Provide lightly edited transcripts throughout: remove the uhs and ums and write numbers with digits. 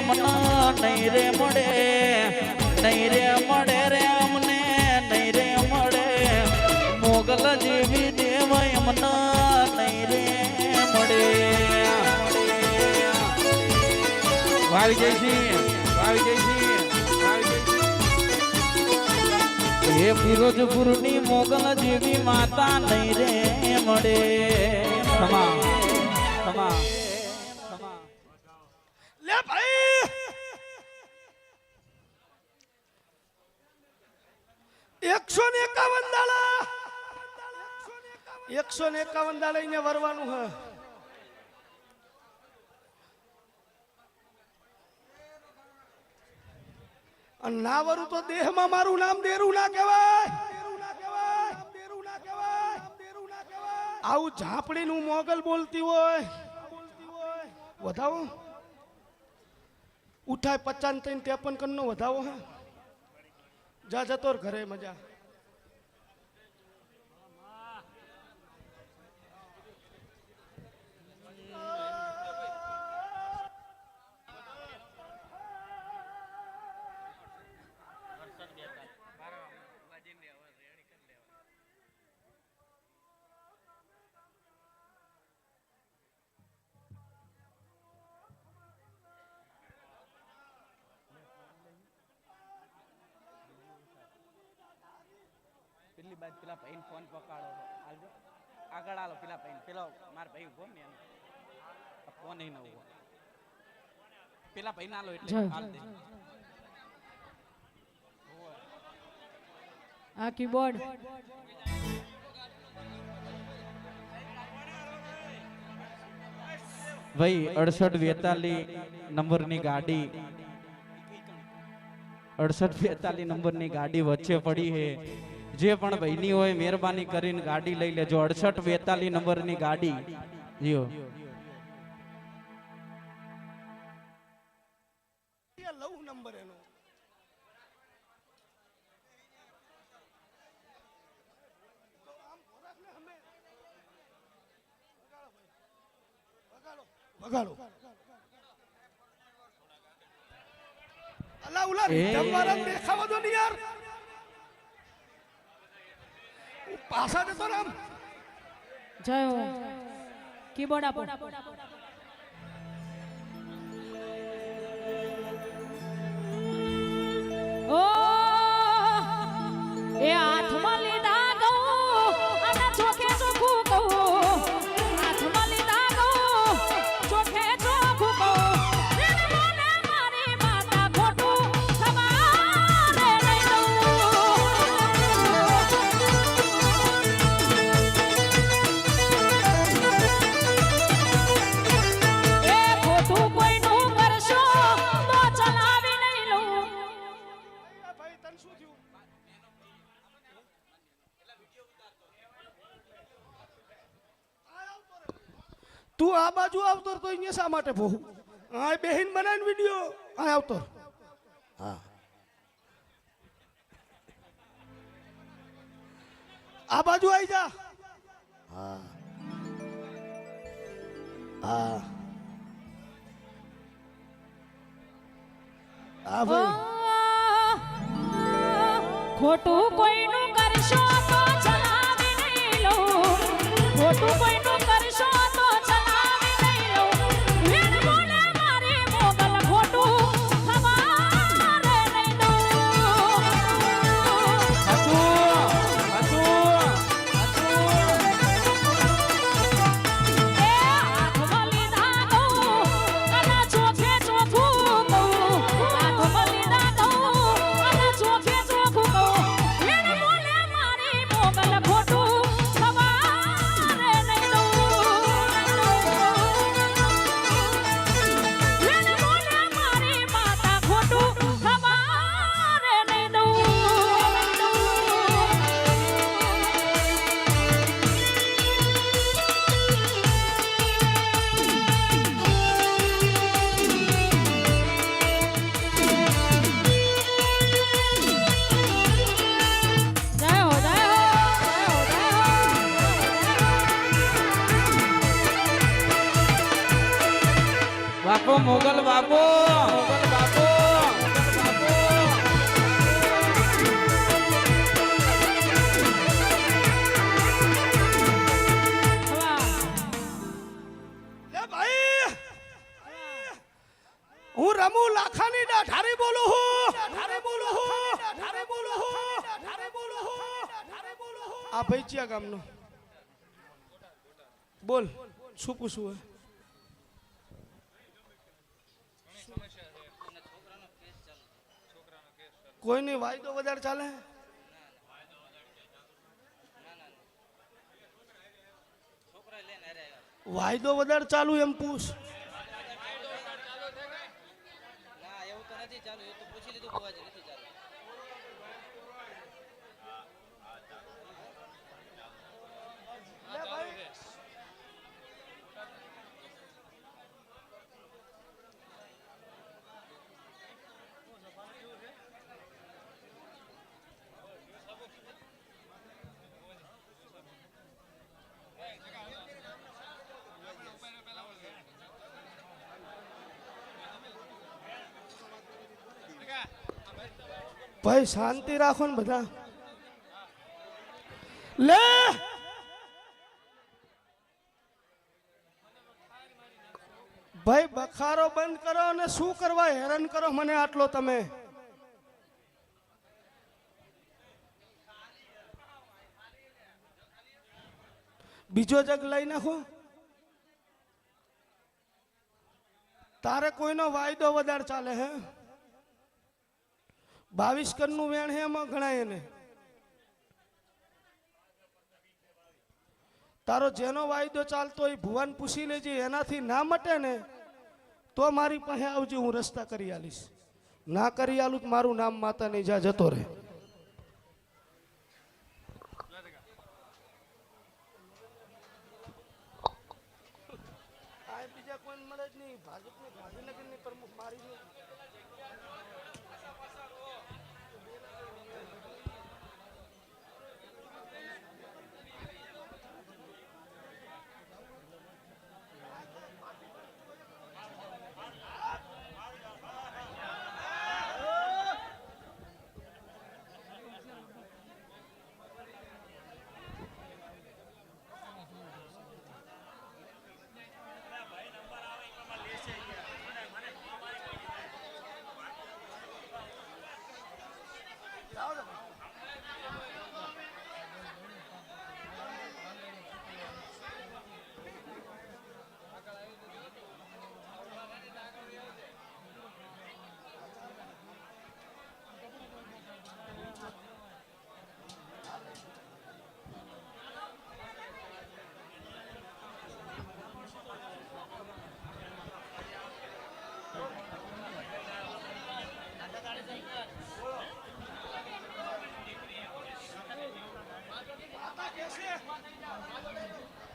અમને નહીં રે મળે, નહીં રે મળે રે અમને નહીં રે મળે. મોગલ જેવી દેવ અમને નહીં રે મળે. વાવી જઈશી, વાવી જઈશી, વાવી જઈશી. એ ફિરોજપુરની મોગલ જેવી માતા નહીં રે મળે. તમા તમા લે ભાઈ 151 દાડા 151 દાડા ને વરવાનું હે. અને ના વરું તો દેહમાં મારું નામ દેરું ના કહેવાય. આવું ઝાપડીનું મોગલ બોલતી હોય વધાવો ઉઠાય 55 53 કનનો વધાવો હે. જા જતો ઘરે મજા. પેલી બાદ પેલા ભાઈને ફોન પકડાડો હાલજો આગળ હાલો. પેલા ભાઈ પેલો મારા ભાઈ ઉભો ને ફોન નહીં ન ઉભો. પેલા ભાઈ ના લો એટલે હાલ દે. આ કીબોર્ડ ભાઈ 6842 નંબરની ગાડી 6842 નંબરની ગાડી વચ્ચે પડી છે. જે પણ ભાઈની હોય મહેરબાની કરીને ગાડી લઈ લેજો. 6842 નંબરની ગાડી જીઓ. લવ નંબર એનો વગાડો. અલા ઉલા તમારા દેખાવા દો ને યાર. પાછા જતો રામ. જયો કીબોર્ડ આપો. ઓ એ હાથમાં લીધા ગૌ અને ચોખે ચોખ્ખું કહું. હાથમાં લીધા ગૌ ચોખે ચોખ્ખું કહું. મને મારી માતા ખોટું તમારે નહીં દઉં. એ ખોટું કોઈનું કરશો તો ચલાવી નહીં લઉં. ભાઈ તને શું થયું? તું આ બાજુ આવતો તો અહીંયા શા માટે ભોહું? આ બેહીન બનાવીને વિડિયો આ આવતો. હા આ બાજુ આવી જા. હા હા આ ભાઈ ખોટું કોઈનું કરશો તો ચલાવી નહીં લઉં. ખોટું કોઈનું કરશો તો ચલાવી નહીં લઉં. વેણ બોલે મારી મોગલ ખોટું તમારે નહીં દઉં. એ હાથમાં લીધા ગૌ અને ચોખે ચોખ્ખું કહું. હાથમાં લીધા ગૌ અને ચોખે ચોખ્ખું કહું. વેણ બોલે મારી મોગલ ખોટું તમારે નહીં હું રમુ લાખાની ડાઢારી બોલું હું ડાઢારી બોલું હું ડાઢારી બોલું હું ડાઢારી બોલું હું ડાઢારી બોલું હું આ ભાઈ ચિયા ગામનો બોલ શું પૂછવું હે કોઈની વાયદો વધારે ચાલે વાયદો વધારે ચાલુ એમ પૂછ ભાઈ શાંતિ રાખો ને બધા લે ભાઈ બખારો બંધ કરો અને શું કરવા હેરાન કરો મને આટલો તમે બીજો જગ લઈ નાખો તારે કોઈનો વાયદો વધારે ચાલે હે 22 કનનું વેણ હે એમાં ગણાય એને તારો જેનો વાયદો ચાલતો હોય ભુવન પૂછી લેજે એનાથી ના મટે ને તો મારી પાસે આવજે હું રસ્તા કરી આલીશ ના કરી આલું તો મારું નામ માતા નહીં જા જતો રહે બીજા કોઈ મળે જ નહીં ભાજપની ગાંધીનગરની પ્રમુખ મારી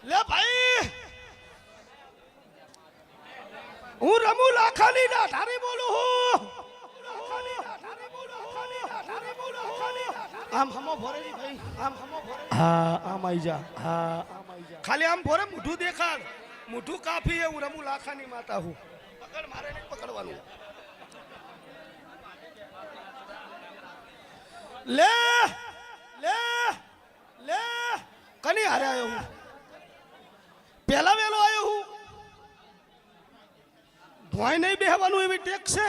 લે ભાઈ હું રમુ લાખાની ડાઢારી બોલું હું આમ હમો ભરેલી ભાઈ આમ હમો ભરે હા આમ આઈ જા હા આમ આઈ જા ખાલી આમ ભરે મુઠું દેખાડ મુઠું કાફી હે હું રમુ લાખાની માતા હું પકડ મારે નહીં પકડવાનું લે લે લે કની હારે આવ્યો હું પહેલા વેલો આવ્યો હું ધોઈ નહીં બેહવાનું એવી ટેક છે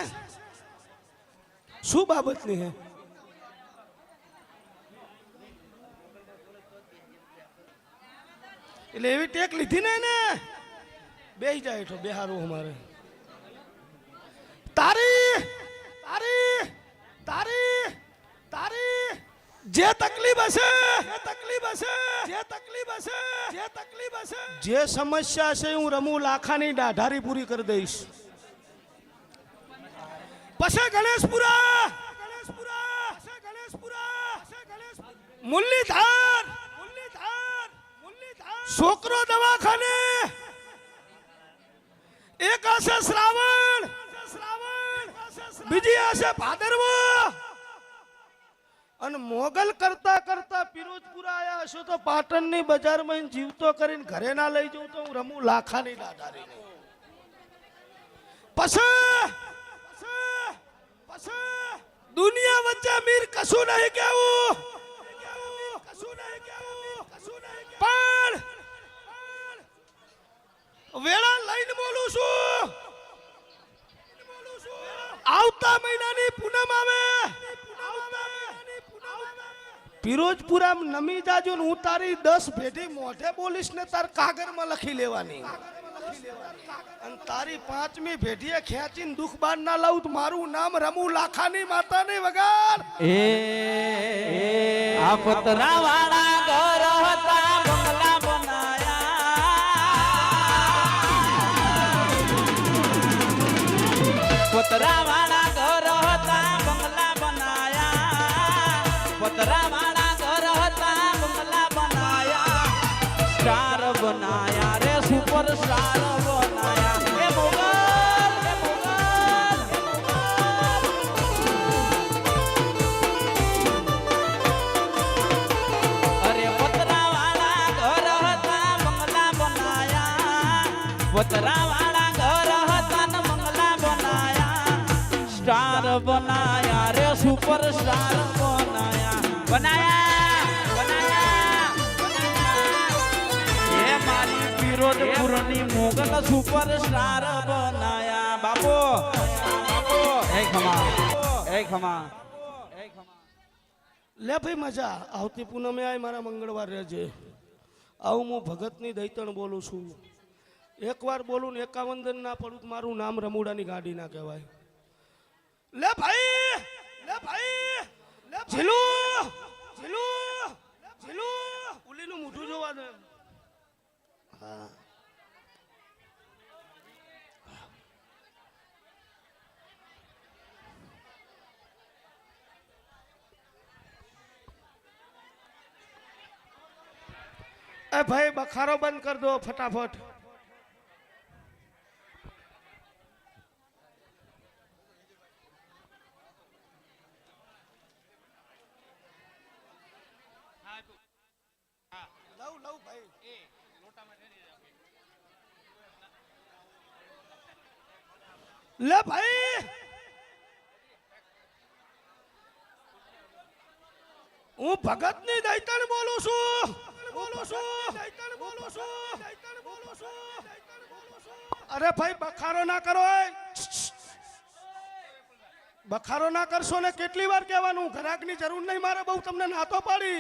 શું બાબતની હે એટલે એવી ટેક લીધી ને બેહી જાય તો બેહારું અમારે તારી તારી તારી તારી જે તકલીફ હશે જે તકલીફ હશે જે તકલીફ હશે જે તકલીફ હશે જે સમસ્યા છે હું રમુ લાખાની ડાઢારી પૂરી કરી દઈશ પછી ગણેશપુરા ગણેશપુરા ગણેશપુરા મુરલીધર મુરલીધર મુરલીધર છોકરો દવાખાને એક હશે શ્રાવણ બીજી હશે ભાદરવો અને મોગલ કરતા કરતા પિરોજપુરા આયા હશો તો પાટણની બજારમાં જીવતો કરીને ઘરે ના લઈ જઉં તો હું રમુ લાખાની ડાઢારી પછી દુનિયા વચ્ચે મીર કશું નહીં કેવું પણ વેળા લઈને બોલું છું આવતા મહિનાની પૂનમ આવે પિરોજપુરા નમી જાજો ને હું તારી 10 ભેટી મોઢે બોલીશ ને તાર કાગળમાં લખી લેવાની અને તારી 5મી ભેટીએ ખેંચીને દુખ બાર ના લાવું તો મારું નામ રમુ લાખાની માતાની વગાર એ આ પતરા વાળા ઘર હતા બંગલા બનાયા પતરા વાળા ઘર હતા બંગલા બનાયા પતરા વાળા ઘર હતા બંગલા બનાયા સ્ટાર બનાયા રે સુપર સ્ટાર બનાયા એ મોગલ પતરા વાળા ઘર હતા ને બંગલા બનાયા સ્ટાર બનાયા રે સુપર સ્ટાર બનાયા એ મારી પિરોજપુરની મોગલ સુપર સ્ટાર બનાયા બાપો એ ખમા લે ભાઈ મજા આવતી પૂનમે આય મારા મંગળવાર રહેજે આવું હું ભગતની દૈતણ બોલું છું એકવાર બોલું ને 51 દિન ના પડું તો મારું નામ રમુડાની ગાડી ના કહેવાય લે ભાઈ ઝીલુ ઉલીનું મોઢું જોવા દે હા એ ભાઈ બખારો બંધ કર દો ફટાફટ લઉં ભાઈ લે ભાઈ હું ભગતની દૈતણ બોલું છું અરે ભાઈ બખારો ના કરો બખારો ના કરશો ને કેટલી વાર કહેવાનું ઘરાકની જરૂર નહીં મારે બહુ તમને નાતો પાડી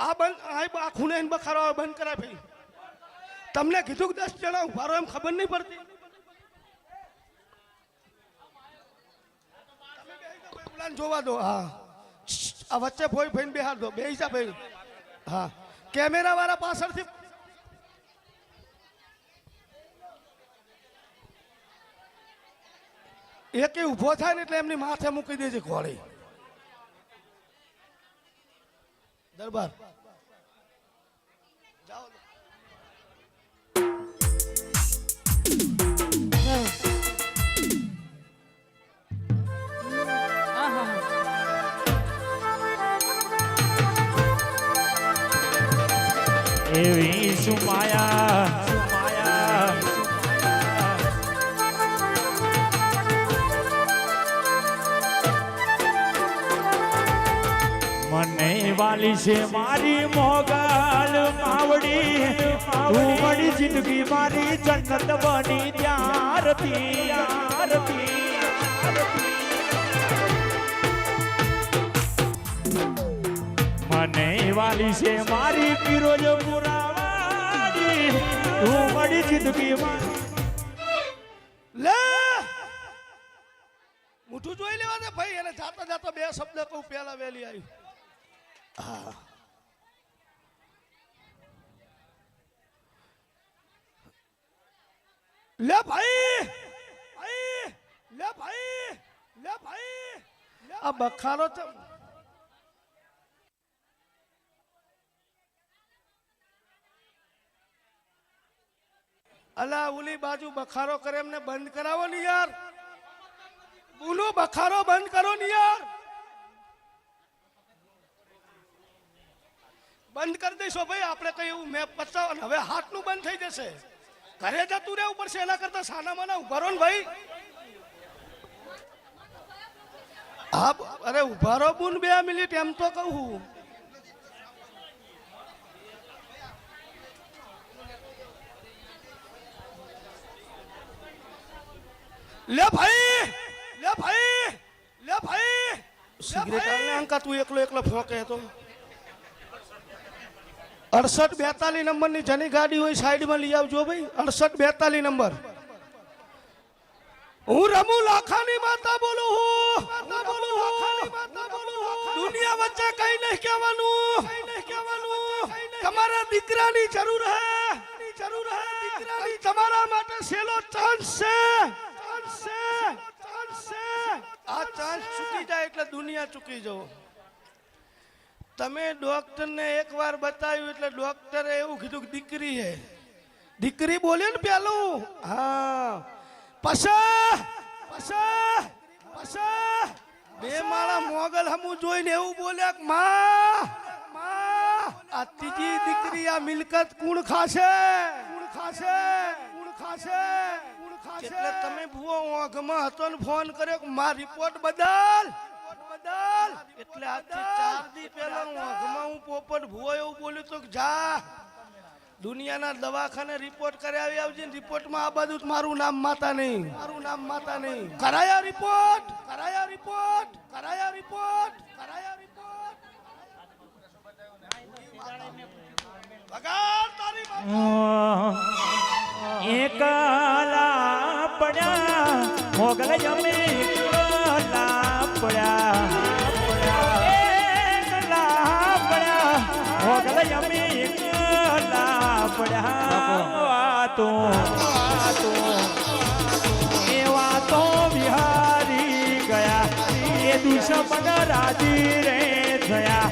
આ બંધ આ ખૂણે બખારો બંધ કરાય ભાઈ તમને કીધું કે 10 જણા ઉભા રહો એમ ખબર નહીં પડતી જોવા દો હા આ વચ્ચે ભાઈ બેહાર દો બે હિસાબ ભાઈ હા કેમેરા વાળા પાછળથી એકે ઊભો થાય ને એટલે એમની માથે મૂકી દેજે ઘોડી દરબાર જાઓ એવી સુમાયા મને વાલી છે મારી મોગલ માવડી ઉમડી જિંદગી મારી જન્નત બની ત્યારથી મને વાલી છે મારી પિરોજપુરા વાળી ઉમડી જિંદગી મારી લે મુઠું જોઈ લેવા દે ભાઈ એને જાતા જાતા બે શબ્દ કહું પેલા વેલી આવી હા લે ભાઈ આ બખારો અલા ઉલી બાજુ બખારો કરે એમને બંધ કરાવો ને યાર બોલો બખારો બંધ કરો ને યાર બંધ કરી દઈશો ભાઈ આપણે કઈ એવું મેં પચાવ હવે હાથનું બંધ થઈ જશે ઘરે જતું રહેવું પડશે એના કરતા સાના માના ઉભા રહો ને ભાઈ હા અરે ઉભા રહો બુન 2 મિનિટ એમ તો કહું લે ભાઈ લે ભાઈ લે ભાઈ સિગરેટ આલે અંકા તું એકલો ફોકે તો 6842 નંબરની જની ગાડી હોય સાઈડમાં લઈ આવજો ભાઈ 6842 નંબર હું રમુ લાખાની માતા બોલું હું દુનિયા વચ્ચે કઈ નહીં કહેવાનું તમારા દીકરાની જરૂર હે તમારા માટે છેલ્લો ચાન્સ છે આ ચાન્સ ચૂકી જાય એટલે દુનિયા ચૂકી જાવ તમે ડોક્ટરને એકવાર બતાવ્યું એટલે ડોક્ટરે એવું કીધું કે દીકરી હે દીકરી બોલે ને પેલું હા પછા બે માળા મોગલ હમું જોઈને એવું બોલ્યા કે માં આ ત્રીજી દીકરી આ મિલકત કુણ ખાશે એટલે તમે ભૂવો ઓઘમાં હતો ને ફોન કર્યો કે માં રિપોર્ટ બદલ એટલે આજથી 4 દી પહેલા ઓઘમાં હું પોપટ ભૂવો એવું બોલ્યું તો જા દુનિયાના દવાખાને રિપોર્ટ કરાવી આવજે ને રિપોર્ટમાં આ બધું મારું નામ માતા નહીં કરાયા રિપોર્ટ વગાડ તારી એકલા પડ્યા મોગલ જમે એકલા પડ્યા મોગલ જમે એકલા પડ્યા તો એવા તો બિહારી ગયા એ દુશ્મન રાજી રે થયા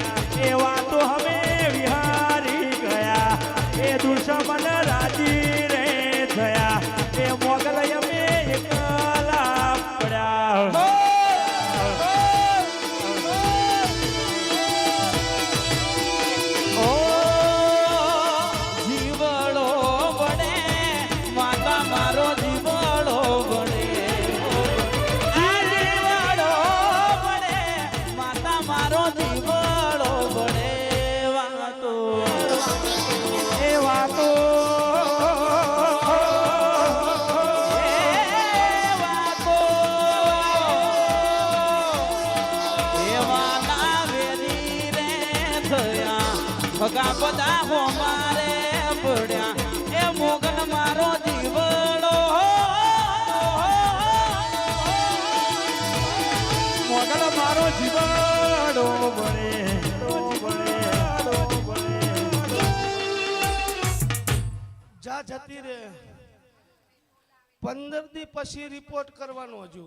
એવા તો હવે વિહારી ગયા એ દુશ્મન રાજી રે થયા એ મોગલ અમે એકલા પડ્યા ભગા બધા હો મારે પડ્યા એ મોગન મારો જીવડો મોગન મારો જીવડો બને જા જતી રે 15 દી પછી રિપોર્ટ કરવાનો હજુ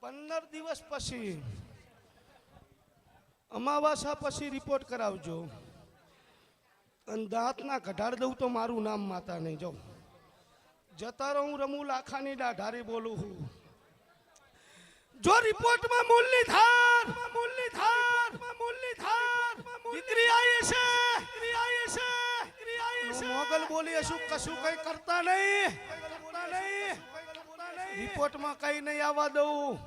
15 દિવસ પછી અમાવાસા પછી રિપોર્ટ કરાવજો અને દાંતના ઘટાડ દઉં તો મારું નામ માતા નહીં જાઉં જતા રહું હું રમુ લાખાની ડાઢારી બોલું છું જો રિપોર્ટમાં મૂલની ધાર દીકરી આવી છે મોગલ બોલી શું કશું કઈ કરતા નહીં રિપોર્ટમાં કઈ નહીં આવવા દઉં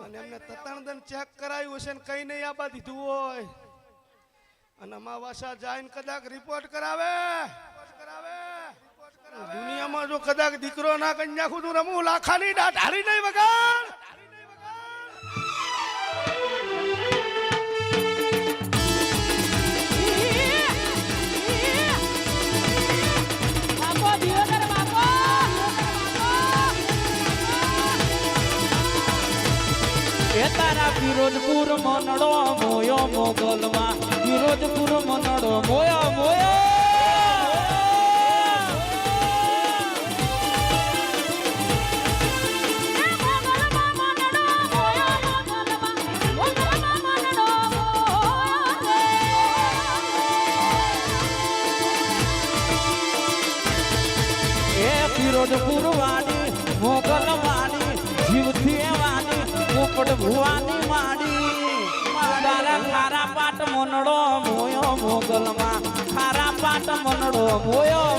અને એમને તતણદન ચેક કરાયું હશે ને કઈ નહીં આવવા દીધું હોય અને અમાવાસા જઈને કદાચ રિપોર્ટ કરાવે દુનિયામાં જો કદાચ દીકરો ના કઈ નાખું તું રમું લાખાની ડાઢારી નહીં વગાડ તારા ફિરોજપુર મનડો મોયો મોગલમાં ફિરોજપુર મનડો મોયો એ ફિરોજપુર વાડી મોગલ વાડી જીવથી વાડી પોપટ ભુવાની માડી તારા ખારા પાટ મનડો મોયો મોગલમાં ખારા પાટ મનડો મોયો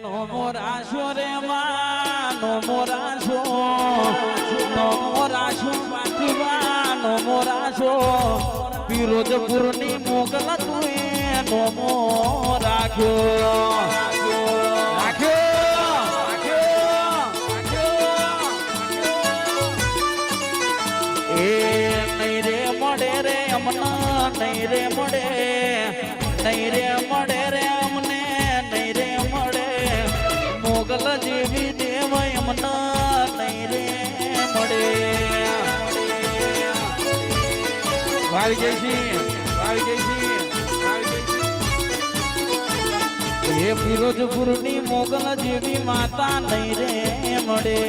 નો મોરાશો રે માં નો મોરાશો પાઠવા નો મોરાશો ફિરોજપુરની મોગલ તુએ નો મોરાખ્યો એ નહીં રે મળે રે અમના નહીં રે મળે રે અમને નહીં રે મળે મોગલ જેવી દેવ અમના નહીં રે મળે આવી જઈશી એ ફિરોજપુરની મોગલ જેવી માતા નહીં રે મળે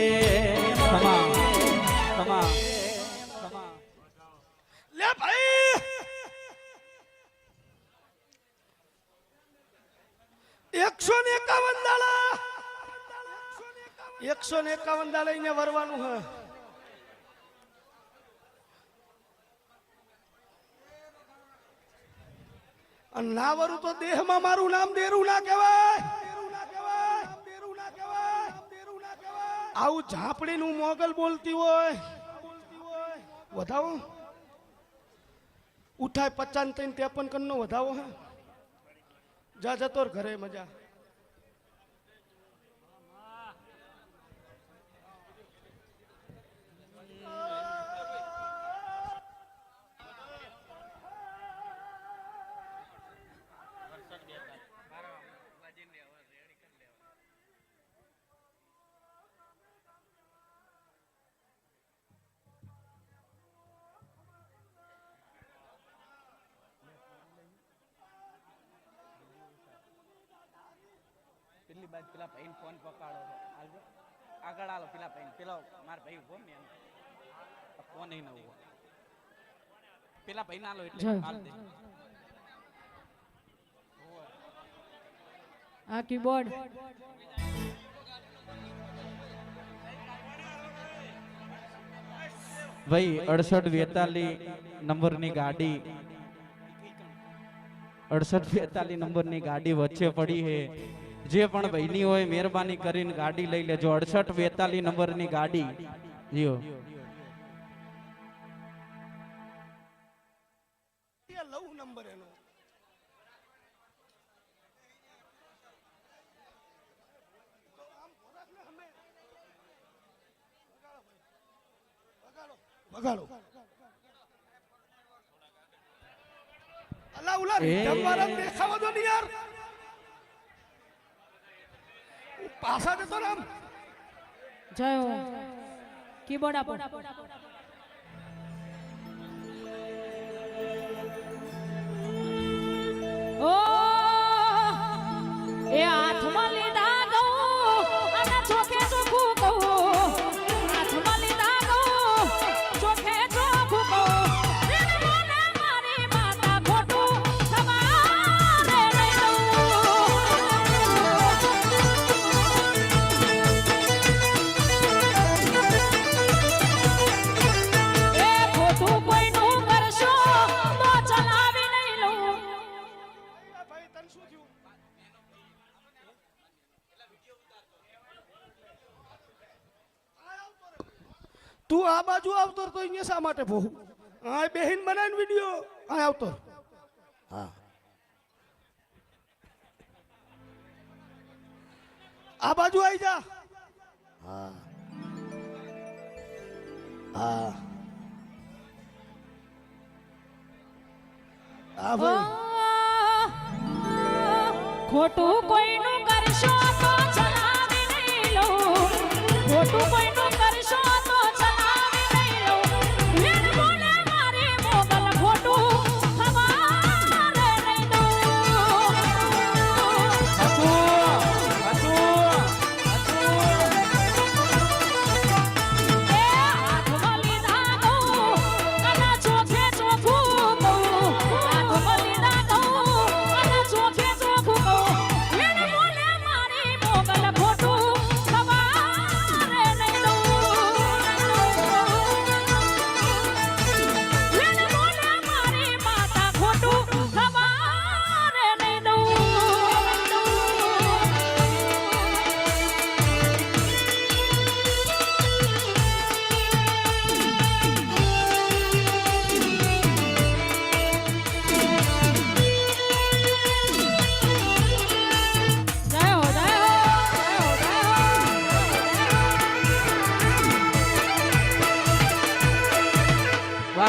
તમા લે ભાઈ 151 દાડા 151 દાડા લઈને વરવાનું હે અને ના વરું તો દેહમાં મારું નામ દેરું ના કહેવાય આવું ઝાપડીનું મોગલ બોલતી હોય વધાવો ઉઠાય 55 53 કનનો વધાવો હે જા જતો ઘરે મજા પેલી બાદ પેલા ભાઈ ફોન પકડાડો હાલજો આગળ હાલો પેલા ભાઈ પેલો મારા ભાઈ ઉભો ને ફોન ન ઉભો પેલા ભાઈ ના લો એટલે હાલ દે આ કીબોર્ડ ભાઈ 6842 નંબરની ગાડી 6842 નંબરની ગાડી વચ્ચે પડી છે જે પણ ભાઈની હોય મહેરબાની કરીને ગાડી લઈ લેજો 6842 નંબરની ગાડી જીઓ લવ નંબર એનો વગાડો અલા ઉલા જમવાના દેખાવા દો ને યાર પાછા જતો રામ જય હો કીબોર્ડ આપો ઓ એ હાથમાં લીધા ગૌ અને ચોખે ચોખ્ખું કહું હાથમાં લીધા ગૌ ચોખે ચોખ્ખું કહું મને મારી માતા ખોટું તમારે નહીં દઉં એ ખોટું કોઈનું કરશો તો ચલાવી નહીં લઉં ભાઈ તને શું થયું તું આ બાજુ આવતો તો અહીંયા શા માટે ભોહું આ બેહીન બનાવીને વિડિયો આ આવતો હા આ બાજુ આવી જા હા હા આ ભાઈ ખોટું કોઈનું કરશો તો ચલાવી નહીં લઉં ખોટું કોઈનું કરશો તો ચલાવી નહીં લઉં વીર બોલે મારી મોગલ ખોટું તમારે નહીં દઉં એ હાથમાં લીધા ગૌ અને ચોખે ચોખ્ખું કહું હાથમાં લીધા ગૌ અને ચોખે ચોખ્ખું કહું વીર બોલે મારી મોગલ ખોટું તમારે નહીં દઉં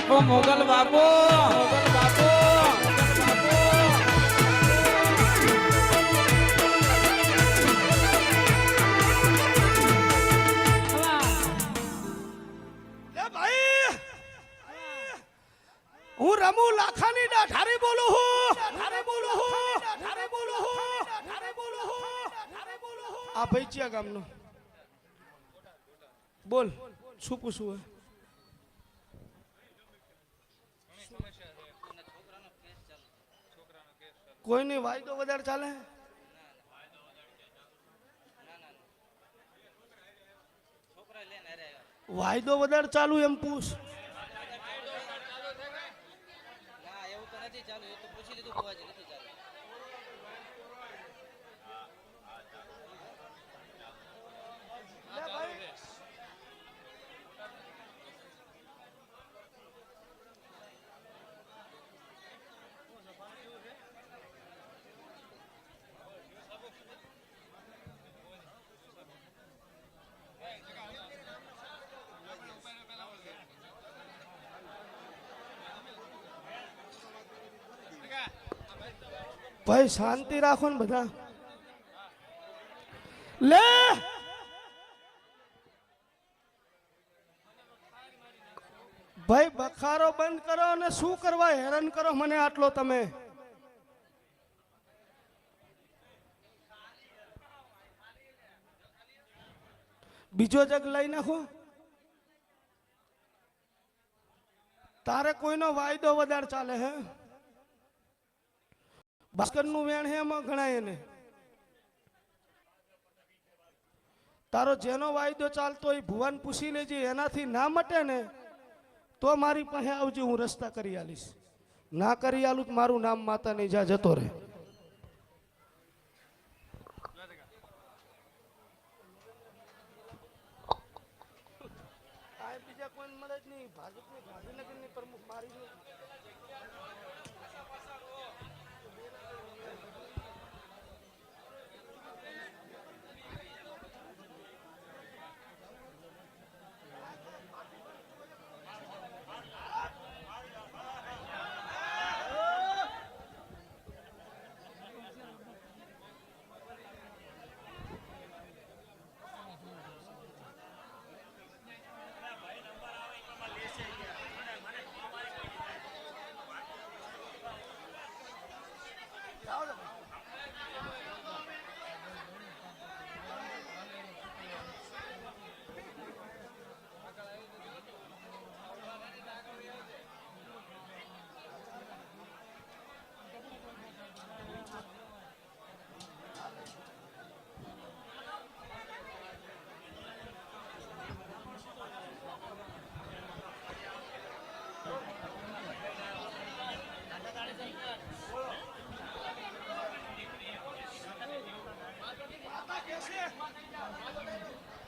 ઓ મોગલ બાપુ લે ભાઈ હું રમુ લાખાની ડાઢારી બોલું હું આ ભૈચિયા ગામનો બોલ શું પૂછવું હે કોઈની વાયદો વધારે ચાલે વાયદો વધારે ચાલુ એમ પૂછ ભાઈ શાંતિ રાખો ને બધા લે ભાઈ બખારો બંધ કરો અને શું કરવા હેરાન કરો મને આટલો તમે બીજો જગ લઈ નાખો તારે કોઈનો વાયદો વધારે ચાલે હે ભાસ્કર નું વેણ હે એમાં ગણાય એને તારો જેનો વાયદો ચાલતો હોય ભુવાન પૂછી લેજે એનાથી ના મટે ને તો મારી પાસે આવજો હું રસ્તા કરી આલીશ ના કરી આલું તો મારું નામ માતા નહીં જા જતો રહે બીજા કોઈ મળે જ નહીં ભાજપની ગાંધીનગરની પ્રમુખ મારી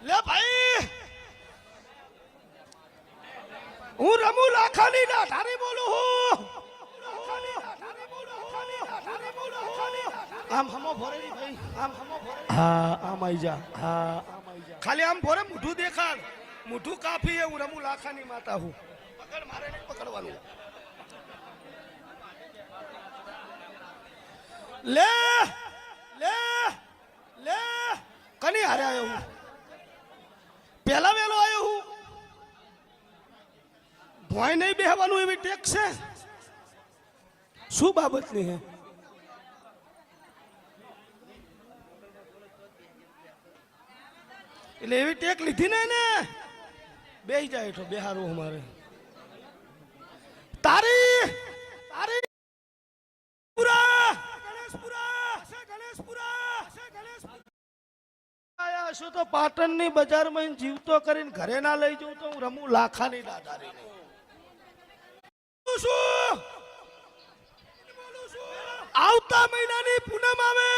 લે ભાઈ હું રમુ લાખાની ડાઢારી બોલું હું આમ હમો ભરેલી ભાઈ આમ હમો ભરેલી હા આમ આઈ જા હા આમ આઈ જા ખાલી આમ ભરે મુઠું દેખાડ મુઠું કાફી હે હું રમુ લાખાની માતા હું પકડ મારે નહીં પકડવાનું લે લે લે કની હારે આવ્યો હું પહેલા વેલો આવ્યો હું ભોય નહીં બેહવાનું એવી ટેક છે શું બાબતની હે એટલે એવી ટેક લીધી ને બેહી જાય તો બેહારું અમારે તારી તારી શું તો પાટણ ની બજાર માં જીવતો કરીને ઘરે ના લઈ જઉં તો હું રમુ લાખાની ડાઢારી આવતા મહિનાની પૂનમ આવે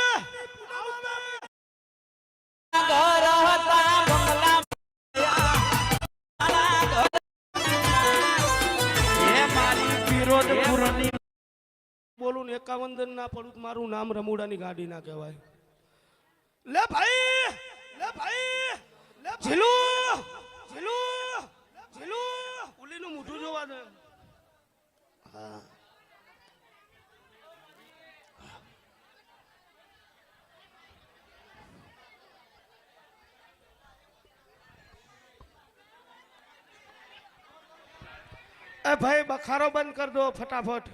બોલું ને 51 ના પડું મારું નામ રમુડાની ગાડી ના કહેવાય લે ભાઈ લે ભાઈ લે ઝીલુ ઝીલુ ઝીલુ ઉલીનું મોઢું જોવા દે હા એ ભાઈ બખારો બંધ કર દો ફટાફટ.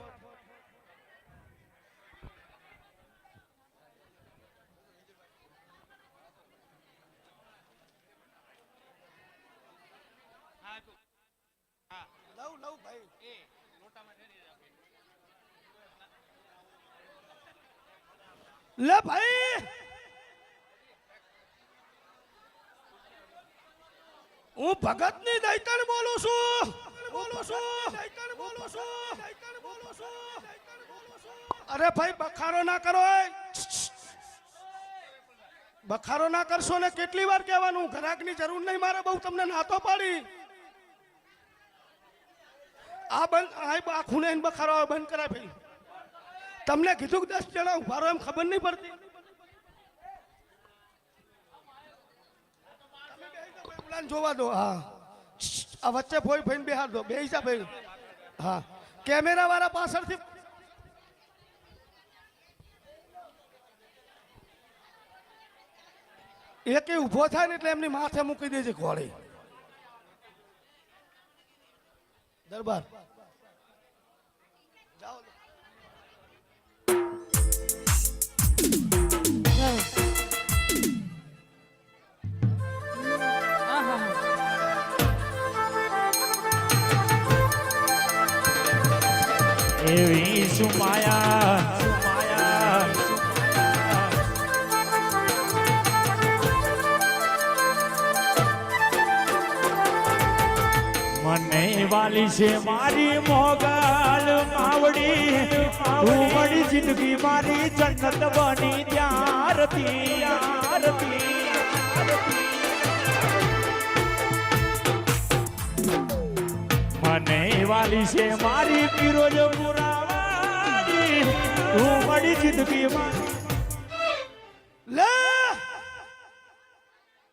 લઉં ભાઈ લે ભાઈ હું ભગત ની દૈતણ બોલું છું. અરે ભાઈ બખારો ના કરો. બખારો ના કરશો ને કેટલી વાર કહેવાનું ગ્રાહક ની જરૂર નહીં મારે બહુ તમને નાતો પાડી. આ બંધ આ ખૂણે બખારો બંધ કરાય ભાઈ. તમને કીધું કે 10 જણા ઉભા રહો એમ ખબર નહીં પડતી. જોવા દો. હા આ વચ્ચે ફોઈ ફઈને બેહાર દો. બેસી જા ભાઈ. હા કેમેરા વાળા પાછળથી એકે ઊભો થાય ને એટલે એમની માથે મૂકી દેજે ઘોડી. દરબાર જાઓ. એવી સુમાયા મને વાલી છે મારી મોગલ માવડી તું મારી જિંદગી મારી જન્નત બની ત્યારથી મને વાલી છે મારી પીરોજ પુરાવાડી તું મારી જિંદગી લે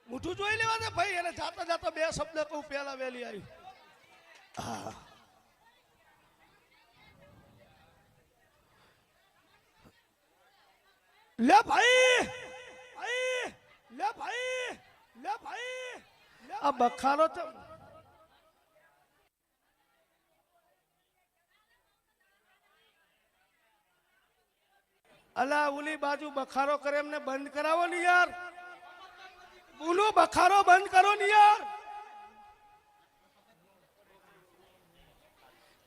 મુઠું જોઈ લેવા દે ભાઈ. એને જાતા જાતા બે શબ્દ કહું પેલા વેલી આવી. લે ભાઈ લે ભાઈ લે ભાઈ આ બખારો તો અલા ઓલી બાજુ બખારો કરે એમને બંધ કરાવો ને યાર. બોલો બખારો બંધ કરો ને યાર.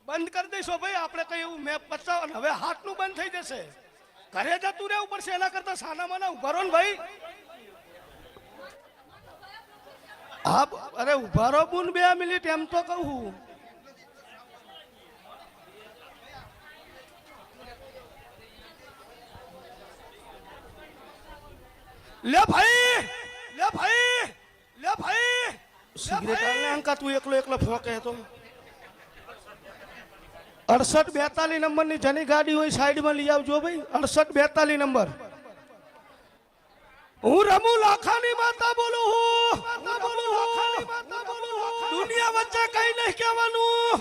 બંધ કરી દઈશો ભાઈ. આપણે કઈ એવું મેં પચાવ હવે હાથનું બંધ થઈ જશે. ઘરે જતું રહેવું પડશે. એના કરતા સાના માના ઉભા રહો ને ભાઈ. હા અરે ઉભા રહો બુન 2 મિનિટ એમ તો કહું. લે ભાઈ લે ભાઈ લે ભાઈ સિગરેટ આલે અંકા તું એકલો ફોકે તો 6842 નંબરની જની ગાડી હોય સાઈડમાં લઈ આવજો ભાઈ. 6842 નંબર. હું રમુ લાખાની માતા બોલું હું. દુનિયા વચ્ચે કઈ નહીં કહેવાનું.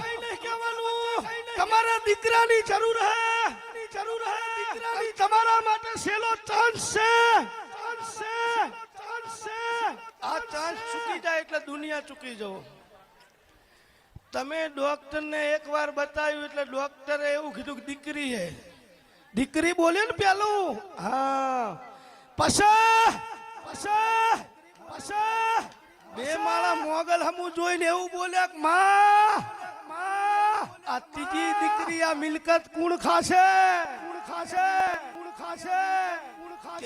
તમારા દીકરાની જરૂર હે. તમારા માટે છેલ્લો ચાન્સ છે. આ ચાન્સ ચૂકી જાય એટલે દુનિયા ચૂકી જાઓ. તમે ડોક્ટરને એકવાર બતાવ્યું એટલે ડોક્ટરે એવું કીધું કે દીકરી હે. દીકરી બોલે ને પેલું. હા પછા 2 માળા મોગલ હમું જોઈને એવું બોલ્યા કે માં આ ત્રીજી દીકરી આ મિલકત કોણ ખાશે.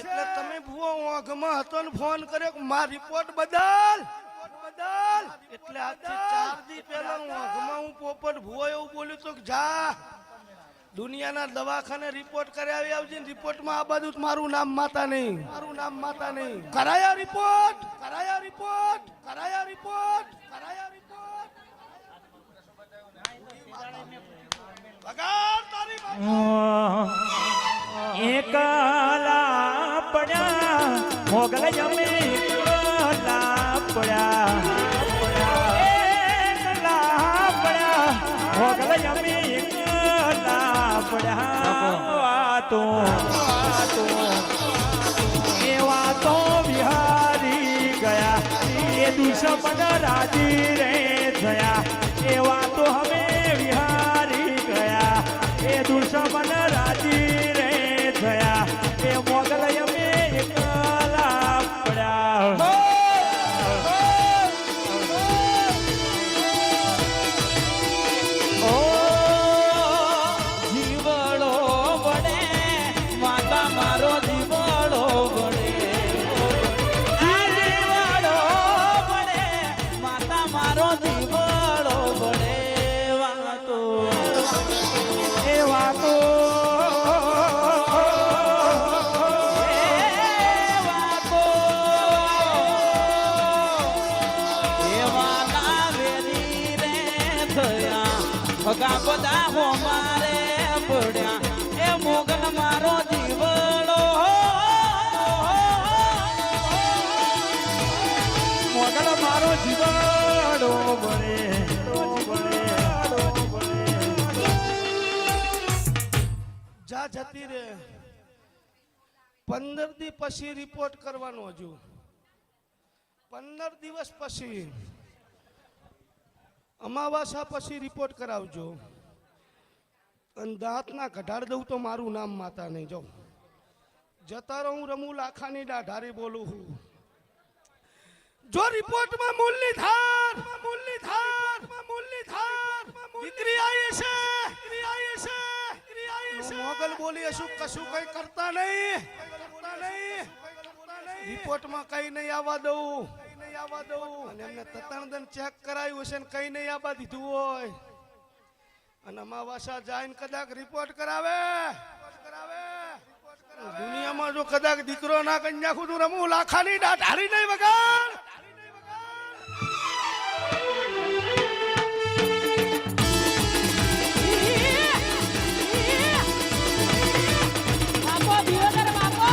એટલે તમે ભૂવો ઓઘમાં હતો ને ફોન કર્યો કે માર રિપોર્ટ બદલ. એટલે આજથી 4 દી પહેલા ઓઘમાં હું પોપટ ભૂવો એવું બોલ્યું તો કે જા દુનિયાના દવાખાને રિપોર્ટ કરાવી આવજે. રિપોર્ટમાં આ બધું મારું નામ માતા નહીં. કરાયા રિપોર્ટ. વગાડ તારી એકલા પડ્યા મોગલ જમી એકલા પડ્યા મોગલ જમી એકલા વાતો એવા તો વિહારી ગયા એ દુશ્મન રાજી રે થયા એવા તો હવે વિહારી ગયા એ દુશ્મન રાજી રે થયા એ મોગલ અમે એકલા પડ્યા ઓ જીવડો વડે માતા મારો જીવડો વડે આ જીવડો વડે માતા મારો જીવડો વડે વાતો એ વાતો ભગા બધા હો મારે પડ્યા એ મોગલ મારો જીવડો મોગલ મારો જીવાડો બને જા જતી રે 15 દી પછી રિપોર્ટ કરવાનો હજુ 15 દિવસ પછી અમાવાસા પછી રિપોર્ટ કરાવજો અને દાંતના કઢાડ દઉં તો મારું નામ માતા નહીં જાઉં જતા રહું હું રમુ લાખાની ડાઢારી બોલું છું જો રિપોર્ટમાં મૂલની ધાર દીકરી આવી છે મોગલ બોલી હશું કશું કઈ કરતા નહીં રિપોર્ટમાં કઈ નહીં આવવા દઉં અને એમને તતણદન ચેક કરાયું હશે ને કઈ નહીં આવવા દીધું હોય અને અમાવાસા જઈને કદાચ રિપોર્ટ કરાવે દુનિયામાં જો કદાચ દીકરો ના કન્યા ખુદ રમું લાખાની ડાઢારી નહીં વગાડ બાપો દિયોદર બાપો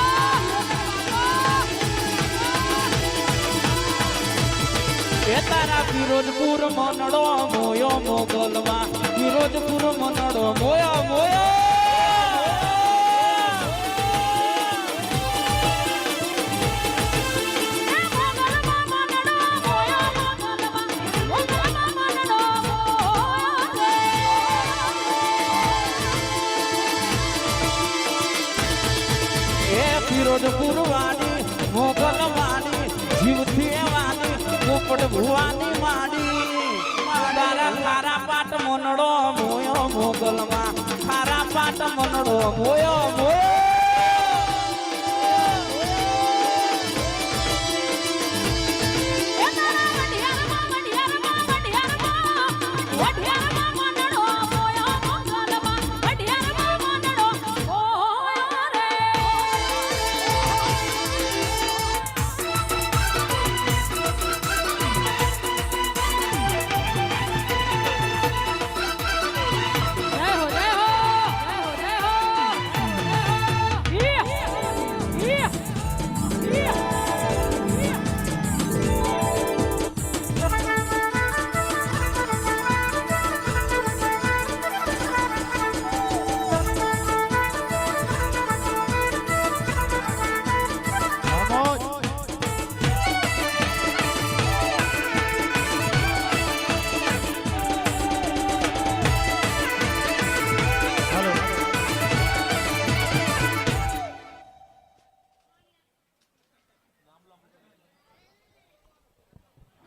એ તારા ફિરોજપુર મનડો મોયો મોગલમાં ફિરોજપુર મનડો મોયો મોયો એ ફિરોજપુર વાણી મોગલ વાણી જીવથી વાણી પોપટ ભુવાની માડી તારા ખારા પાટ મનડો મોયો મોગલમાં ખારા પાટ મનડો મોયો મોયો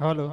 હાલો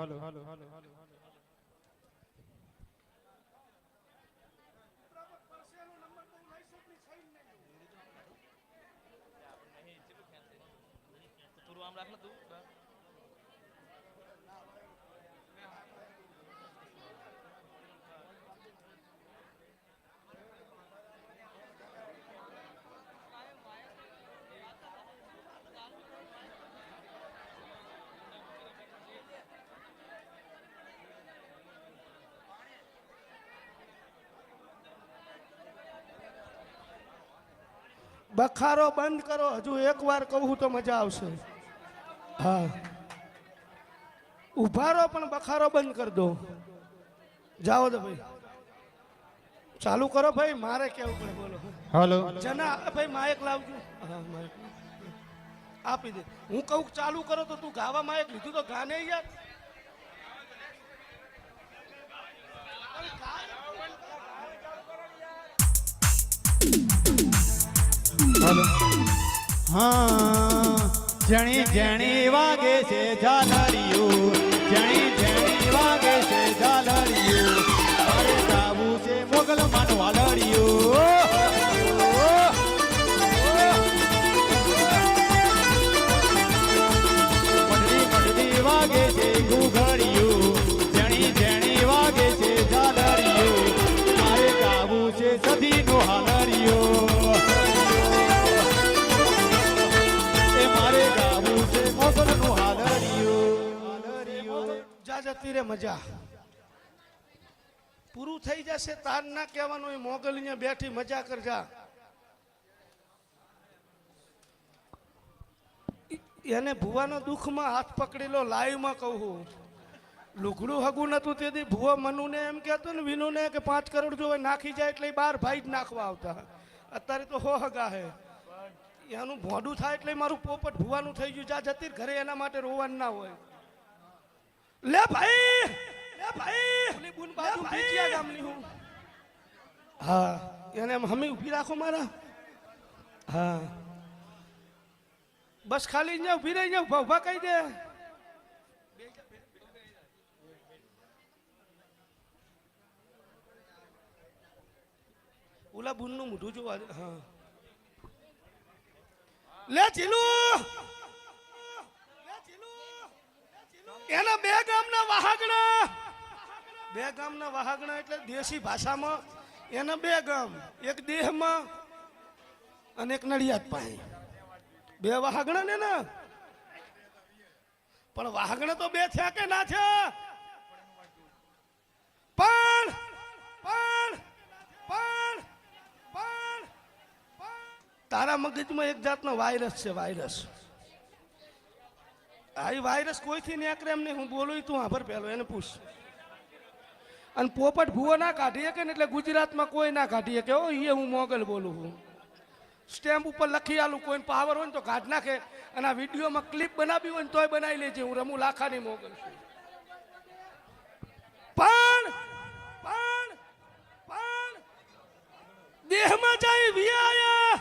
બખારો બંધ કરો હજુ એકવાર કહું તો મજા આવશે હા ઉભા રહો પણ બખારો બંધ કરી દો જાઓ તો ભાઈ ચાલુ કરો ભાઈ મારે કેવું પડે બોલો હાલો જના ભાઈ માયક લાવજો હા માયક આપી દે હું કહું ચાલુ કરો તો તું ગાવા માયક લીધું તો ગાને યાર હાલો હા જણી જણી વાગે છે ઝાલરિયું જણી જણી વાગે છે ઝાલરિયું મારે ગાવું છે મોગલ માન વાલડિયું પડડી વાગે છે ઘૂઘડિયું જણી જણી વાગે છે ઝાલરિયું મારે ગાવું છે સધીનું હાલરિયું જા જતી રે મજા પૂરું થઈ જશે તાર ના કહેવાનું એ મોગલ અહીંયા બેઠી મજા કરજા એને ભુવાનો દુઃખમાં હાથ પકડેલો લાઈવમાં કહું લુગડું હગું નતું તેથી ભુવો મનુને એમ કહેતો ને વિનુને કે 5 કરોડ જો નાખી જાય એટલે 12 ભાઈ જ નાખવા આવતા અત્યારે તો હો હગા હે એનું ભોડું થાય એટલે મારું પોપટ ભુવાનું થઈ ગયું જા જતી ઘરે એના માટે રોવાનું ના હોય લે ભાઈ ઓલી બુન બાજુ પીટિયા ગામની હું હા એને હમી ઊભી રાખો મારા હા બસ ખાલી અહીંયા ઊભી રહી જાવ ઉભા કહી દે ઓલા બુનનું મોઢું જોવા હા લે ચીલુ એના બે ગામના વાહાગણા એટલે દેશી ભાષામાં એના બે ગામ એક દેહમાં અને એક નડિયાદ પાસે બે વાહાગણા ને ના પણ વાહાગણા તો બે થયા કે ના થયા પણ તારા મગજમાં એક જાતનો વાયરસ છે વાયરસ આ વાયરસ કોઈથી નીકળે એમ નહીં હું બોલું તું આભર પેલો એને પૂછ અને પોપટ ભૂવો ના કાઢીએ કે ને એટલે ગુજરાતમાં કોઈ ના કાઢીએ કે ઓ એ હું મોગલ બોલું છું સ્ટેમ્પ ઉપર લખી આલું કોઈને પાવર હોય ને તો કાઢ નાખે અને આ વિડીયોમાં ક્લિપ બનાવી હોય ને તોય બનાવી લેજે હું રમુ લાખાની મોગલ છું પણ દેહમાં જાય વિયાયા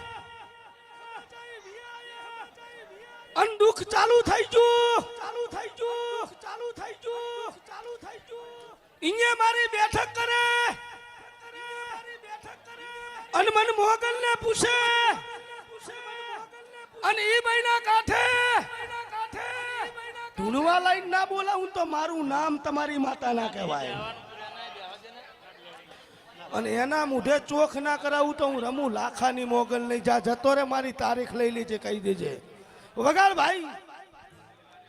અન દુઃખ ચાલુ થઈ ગયું ઇન્યા મારી બેઠક કરે અને મન મોગલ ને પૂછે અને ઈ બૈના કાઠે ઢૂંઢવા લાઈન ના બોલાવું તો મારું નામ તમારી માતા ના કહેવાય અને એના મુઢે ચોખ ના કરાવું તો હું રમું લાખાની મોગલ નહીં જા જતો રે મારી તારીખ લઈ લેજે કહી દેજે વગાડ ભાઈ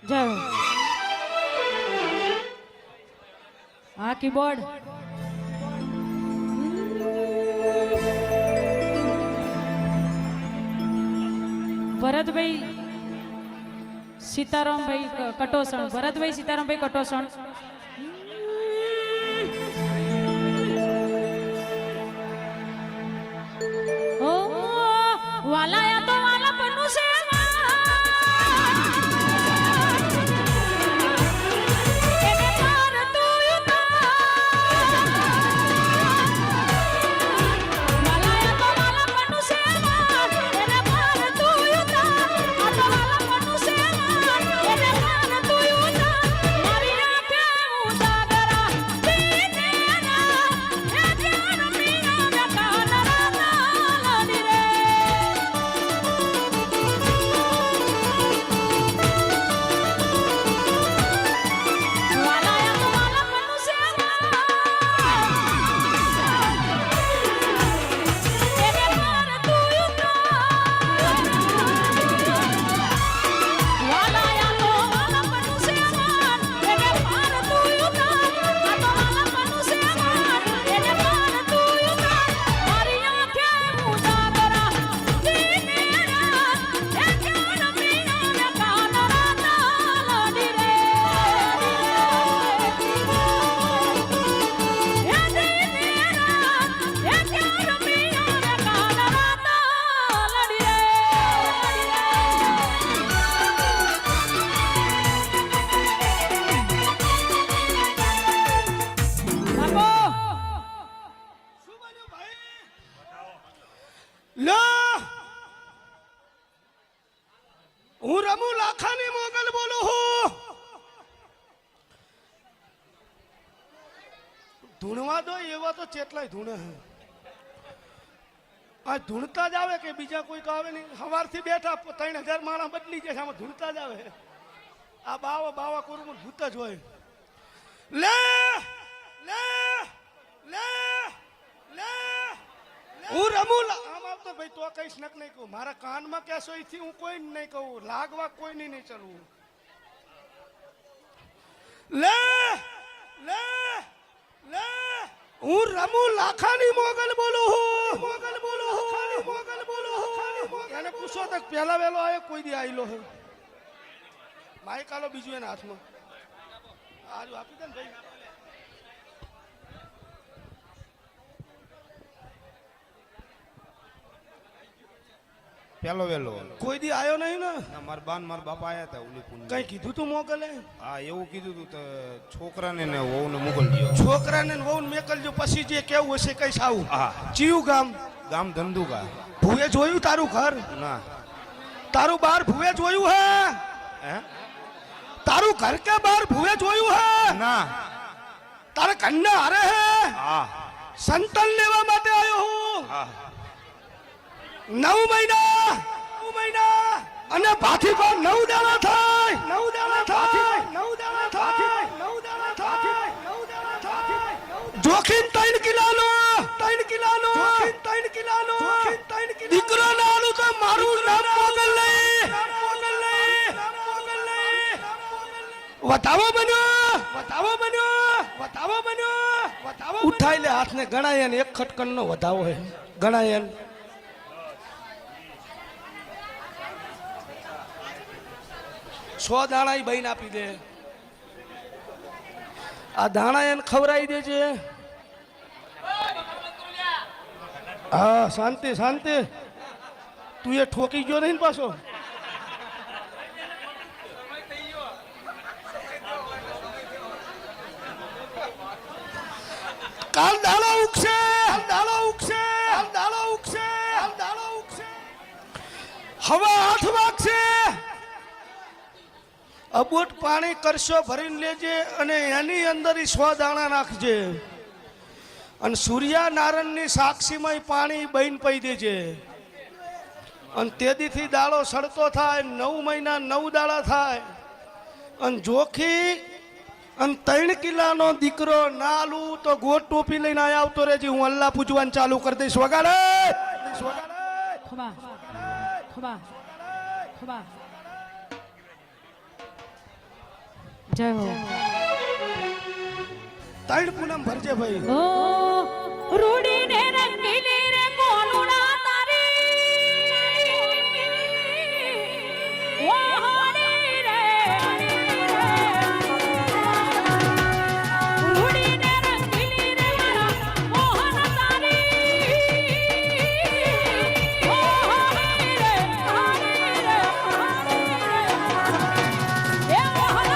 જય હા કીબોર્ડ ભરતભાઈ સીતારામભાઈ કટોસણ ભરતભાઈ સીતારામભાઈ કટોસણ ઓ વાલાયા તો વાલા પન્નું છે હું રમુ લાખાની મોગલ બોલું હું. ધૂણવા દો એવા તો ચેટલાય ધૂણે હે. આ ધૂણતા જ આવે કે બીજા કોઈ આવે નહીં. સવારથી બેઠા 3000 માણસ બદલી જાય આમાં ધૂણતા જ આવે. આ બાવા કોરું ભૂત જ હોય. લે લે લે લે હું રમું આમ આવતો ભાઈ તો કઈશ નક નહીં કહું. મારા કાનમાં કહેશો એથી હું કોઈ નહીં કહું. લાગવા કોઈ નહીં ચલવું. લે લે લે હું રમું લાખાની મોગલ બોલું હું. મોગલ બોલું હું. મોગલ બોલું હું. એને પૂછો તો પહેલા વેલો આવ્યો કોઈ દી આયલો હે. માઈક આલો બીજું એના હાથમાં. આજુ આપી દે ને ભાઈ. પેલો વેલો કોઈ દી આવ્યો નહીં ને. ના મારા બાન મારા બાપા આયા હતા ઉલી પુન. કઈ કીધું તું મોકલે? હા એવું કીધું તું તો છોકરાને ને વહુને મોકલજો. છોકરાને ને વહુને મોકલજો. પછી જે કેવું હશે કઈ સાવું. હા ચિયું ગામ? ગામ ધંધુકા. ભુએ જોયું તારું ઘર? ના. તારું બાર ભુએ જોયું હે? હે તારું ઘર કે બાર ભુએ જોયું હે? ના. તારે કન્યા હારે હે? હા સંતાન લેવા માટે આવ્યો હું. હા 9 મહિના. 9 મહિના અને ભાથી પર 9 દાડા થાય. 9 દાડા થાય. 9 દાડા થાય. 9 દાડા થાય. 9 દાડા થાય. જોખીમ 3 કિલોનો. 3 કિલોનો. જોખીમ 3 કિલોનો. જોખીમ 3 કિલો. દીકરો નાનું તો મારું નામ મોગલ નહીં. મોગલ નહીં. મોગલ નહીં. વતાવો બન્યો. વતાવો બન્યો. વતાવો બન્યો. વતાવો ઉઠાઈ લે હાથને. ગણાય ને એક ખટકણનો વધાવો હે. ગણાય ને 100 દાણા ઈ બહીને આપી દે. આ દાણા એને ખવડાવી દેજે. હા શાંતિ શાંતિ. તું એ ઠોકી ગયો નહીં ને પાછો. કાલ દાડો ઉગશે. દાડો ઉગશે. દાડો ઉગશે. દાડો ઉગશે. હવા 8 વાગશે. અબોટ પાણી કરશો ભરીને લેજે અને એની અંદર 100 દાણા નાખજે અને સૂર્યનારાયણની સાક્ષીમાં પાણી બહીને પી દેજે અને તેદીથી દાડો સડતો થાય. 9 મહિના 9 દાડા થાય અને જોખી અને 3 કિલાનો દીકરો નાલું તો ગોટ ટોપી લઈને આયા આવતો રહેજે. હું અલ્લાહ પૂજવાનું ચાલુ કરી દઈશ. વગાડે ખબા ખબા ખબા. જય હો. 3 પૂનમ ભરજે ભાઈ. ઓ રૂડીને રંગીલી રે કોનુડા તારી ઓ હરી રે રૂડીને રંગીલી રે મોહન તારી ઓ હરી રે હરી રે એ મોહન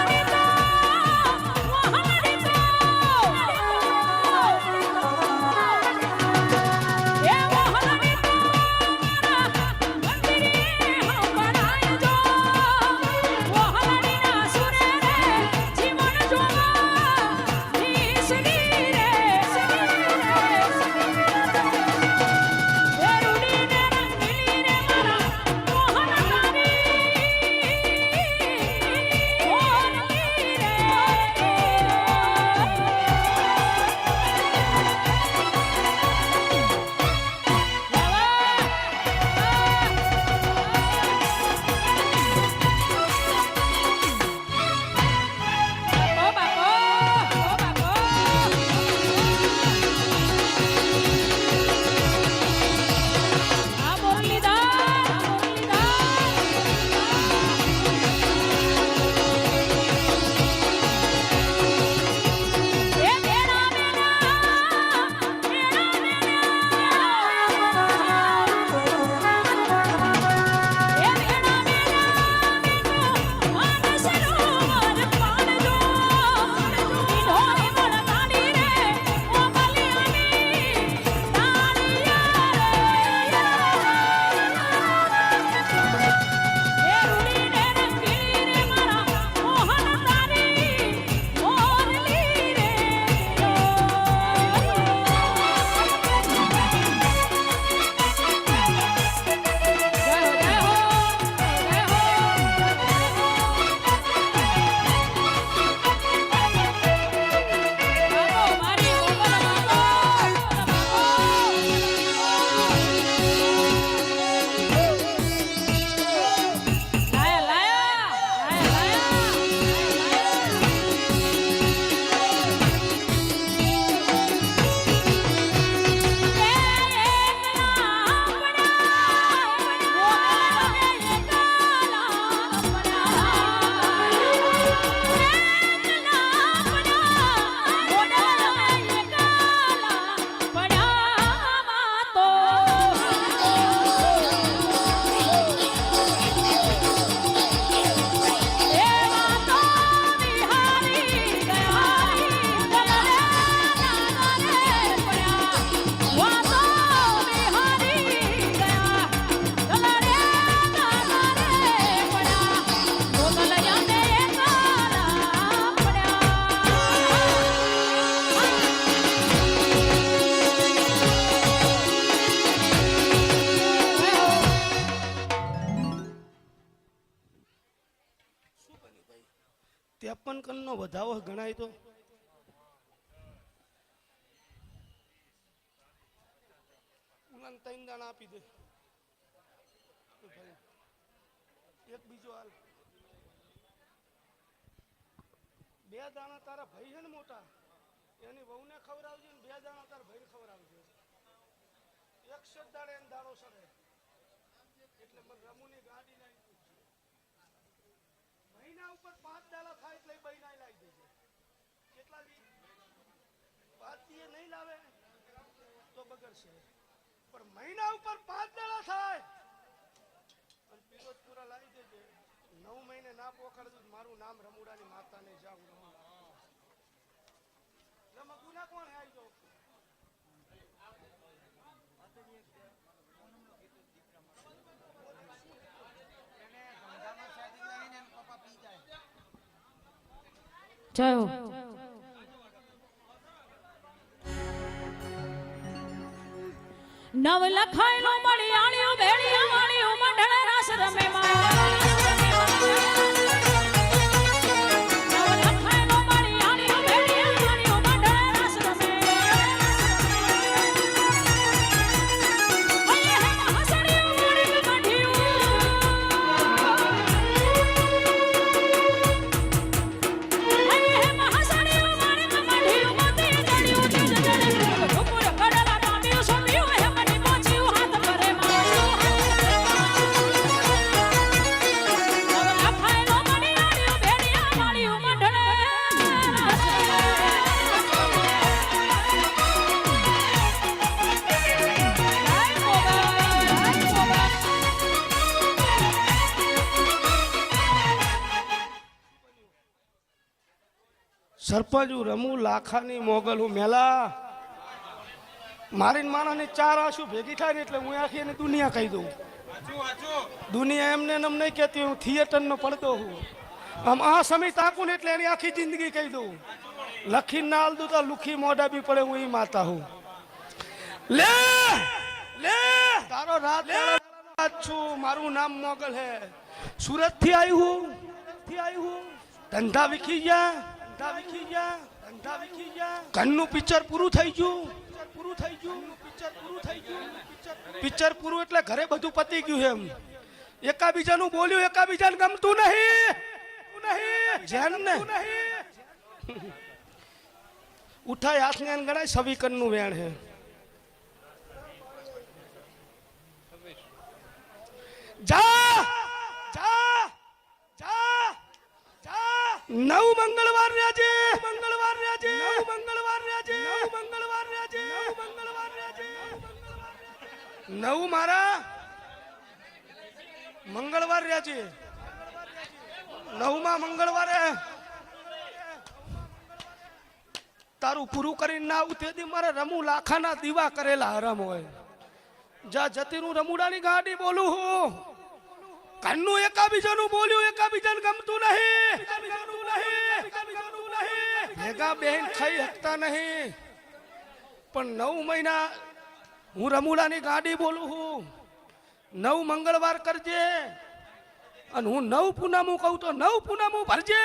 ગણાય તો ઉલાન 3 દાણા આપી દે એક બીજો હાલ 2 દાણા તારા ભાઈ છે ને મોટા એની વહુને ખવડાવજે ને 2 દાણા તારા ભાઈને ખવડાવજે એક જ દાડે એને દાડો સડે એટલે મને રમુની ગાડી લાવી મહિના ઉપર 5 દાડા થાય એટલે બૈના લાવી દેજે કેટલા દી 5 દી નહીં લાવે તો બગડશે પણ મહિના ઉપર 5 દાડા થાય અને પિરોજપુરા લાવી દેજે 9 મહિને ના પોખડતું મારું નામ રમુડાની માતાને જાઉં રમા ગુના કોણ હે આવી જો જય હો નવ લખાયેલો મળિયાળ્યો ભેળિયા વાળ્યો મંડળ રાસ રમે સરપંચ રમુ લાખાની મોગલ હું મેલા મારી માણાની 4 આંસુ ભેગી થાય ને એટલે હું આખી એની દુનિયા કહી દઉં દુનિયા એમને એમ નહીં કહેતી હું થિયેટરનો પડદો હું આમ આ સમય તાકું ને એટલે એની આખી જિંદગી કહી દઉં લખીને ના આલ દઉં તો લુખી મોઢા બી પડે હું એ માતા હું લે લે તારો રાત છું મારું નામ મોગલ હે સુરત થી આવ્યું હું ધંધા વિખી ગયા ઘરનું પિક્ચર પૂરું થઈ ગયું પિક્ચર પૂરું એટલે ઘરે બધું પતી ગયું એમ એકાબીજાનું બોલ્યું એકાબીજાને ગમતું નહીં જેન ને ઉઠાય હાથને ગણાય સવીકરનું વેણ હે જા જા જા 9 મંગળવાર રાજે 9 મારા મંગળવાર રાજે 9માં મંગળવારે તારું પૂરું કરીને ના આવું તેથી મારે રમુ લાખાના દીવા કરેલા હરામ હોય જા જતીનું રમુડાની ગાડી બોલું હું ઘરનું એકાબીજાનું બોલ્યું એકાબીજાને ગમતું નહીં ભેગા બેન ખાઈ શકતા નહીં પણ 9 મહિના હું રમુડાની ગાડી બોલું હું 9 મંગળવાર કરજે અને હું 9 પૂનમું કહું તો 9 પૂનમું ભરજે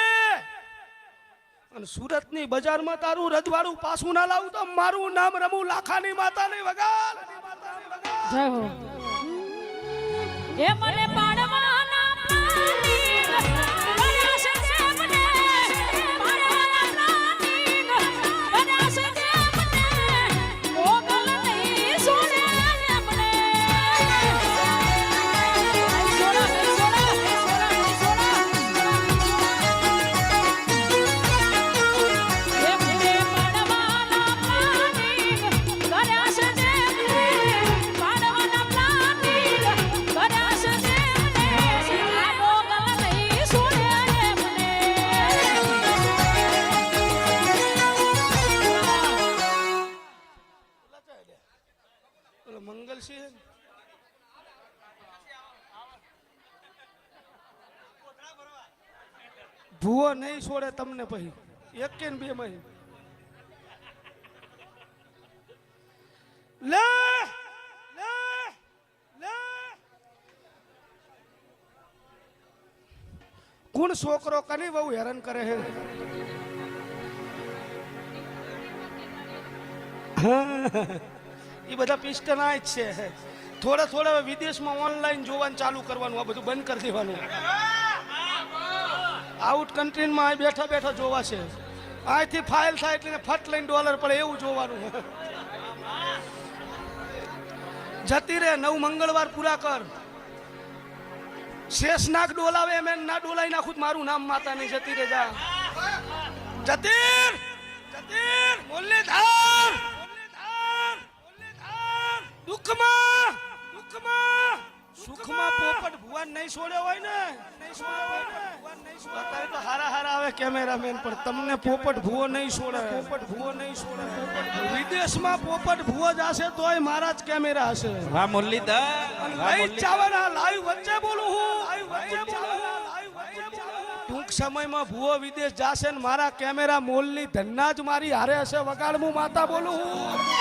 અને સુરતની બજારમાં તારું રજવાડું પાછું ના લાવું તો મારું નામ રમુ લાખાની માતાની વગાર જય હો એ મને પાડવાના પ્રાણી બનાસ દેવને પાડવાના પ્રાણી બનાસ દેવને મોગલ નહીં સોને એમને મંગલસિંહ ભૂવો નહીં છોડે તમને પછી 1 કે 2 મહિને લે લે લે કોણ છોકરો કની બહુ હેરાન કરે છે એ બધા પિસ્ટન આ જ છે. થોડા થોડા વિદેશમાં ઓનલાઈન જોવાનું ચાલુ કરવાનું, આ બધું બંધ કરી દેવાનું. આઉટ કન્ટ્રીમાં બેઠા બેઠા જોવા છે. અહીંથી ફાઇલ થાય એટલે ફટ લઈને ડોલર પડે એવું જોવાનું. જતી રે 9 મંગળવાર પૂરા કર. શેષનાગ ડોલાવે એમ ના ડોલાઈ નાખું તો મારું નામ માતા નહીં. જતી રે જા. જતીર જતીર મુરલીધર દુઃખમાં દુઃખમાં સુખમાં પોપટ ભુવન નહીં છોડ્યો હોય ને, અત્યારે તો હારા હારા આવે કેમેરામેન, પણ તમને પોપટ ભુવો નહીં છોડે. પોપટ ભુવો નહીં છોડે. વિદેશમાં પોપટ ભુવો જ હશે તોય મારા જ કેમેરા હશે. વાહ મુરલીધર, ભાઈ ચાવડા લાઈવ વચ્ચે બોલું હું. ટૂંક સમયમાં ભુવો વિદેશ જાશે ને મારા કેમેરા મોલની ધન્ના જ મારી હારે હશે. વગાડ હું માતા બોલું હું.